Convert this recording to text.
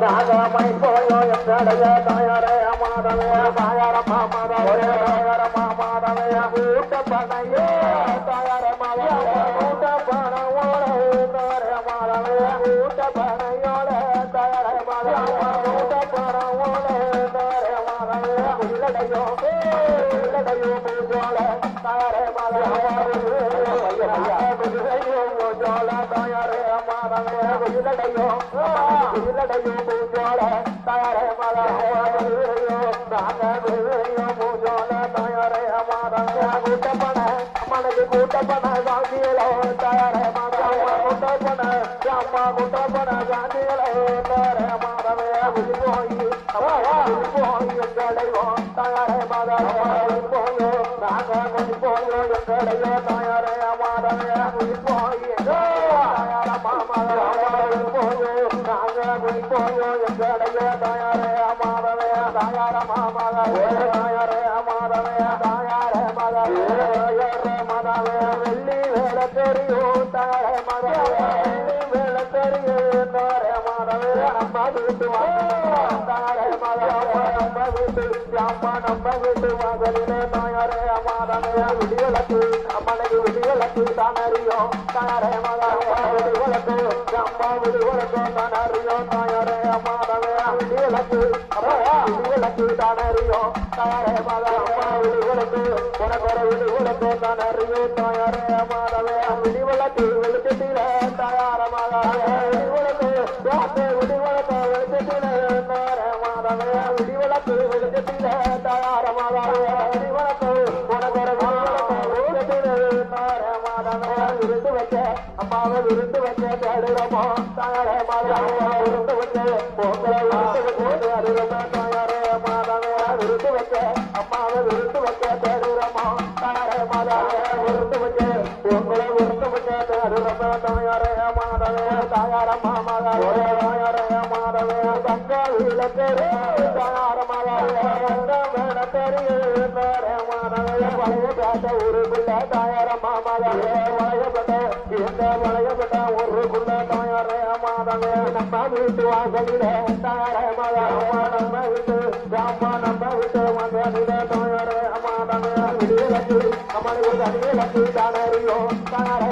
நாகமை போயோ எங்கடைய தாயாரே மாதவே தாயார மாமாதவே தாயார மாமாதவே கூட்ட பனையோ தாயார மாதவே கூட்ட பணவோட தாயார மாதவே கூட்ட பனையோட தாயார மாதவே கூட்ட பணவோட தாயார மாதவே உள்ளடையோ மூஜோல தாயார மாதவே மூஜோல தாயாரே மாதவே உள்ளடையோ மூஜோல தாயாரே மாதவே மூஜோல தாயாரே மாதவே கூட்டப்பன அம்மனுக்கு கூட்டப்பன காந்திகளோ தாயாரே மாதவே கூட்டப்பன அம்மா கூட்டப்பன காந்திகளோ தாயாரே மாதவே போய் எங்கடையோ தாயாரே மாதவே போயோ நாங்க போயோ எங்கடையோ தாயாரே மாதவே போய் தாயார மாமதவே போயோ நாங்க போயோ எங்கடையோ தாயாரே மாதவே தாயார மாமதவே தாயாரே மாதவே தாயாரே மாதவே மாதவே வெள்ளி வேலை தெரியும் தாயாரே மாதவே வெள்ளி வேலை தெரியும் தாயாரே மாதவே நம்ம வீட்டு தாயாரே மாதவே நம்ம வீட்டு அம்மா நம்ம வீட்டு மகளிலே தாயாரே மாதவே விடியலக்கு அம்மனுக்கு விடியலக்கு தானறியும் தாயாரே மாதவே விடிவலக்கு அம்மா விடிவலக்கு தானறியும் தாயாரே மாதவே விடியலக்கு விடிவலக்கு தானறியும் தாயாரே மாதவே விடிவலக்கு உனக்கு விடிவலக்கு தானறியும் தாயாரே மாதவே விடிவலக்கு வெளிச்சத்திலே தாயார மாதவே விடிவலக்கு விடிவலக்கு வெளிச்சத்திலே தாயாரே மாதவே விடிவலக்கு வெளிச்சத்திலே தாயார மாதவே விடிவலக்கு உனக்கு வெளிச்சத்திலே தாயாரே மாதவே விருந்து வைக்க அம்மாவை விருந்து வைக்க தேடுறோமோ தாயாரே மாதவே விருந்து வைக்க பொங்கலை விருந்து வைக்க தேடுறோமோ தாயாரே மாதவே விருந்து வைக்க அம்மாவை விருந்து வைக்க தேடுறோமோ தாயாரே மாதவே விருந்து வைக்க பொங்கலை விருந்து வைக்க தேடுறோமோ தாயாரே மாதவே தாயார மாமதவே தாயாரே மாதவே கங்கா விளக்கரே தாயார மாதவே மேட தெரியும் மாதவே வளையப்பட்ட ஊருக்குள்ள தாயார மாமதவே வளையப்பட்ட இந்த வளையப்பட்ட ஊருக்குள்ள தாயாரே மாதவே நம்ம வீட்டு வாசலிலே தாயாரே மாதவே நம்ம வீட்டு அம்மா நம்ம வீட்டு வாசலிலே தாயாரே மாதவே விடியலக்கு அம்மனுக்கு தனியலக்கு தானறியோ தாயாரே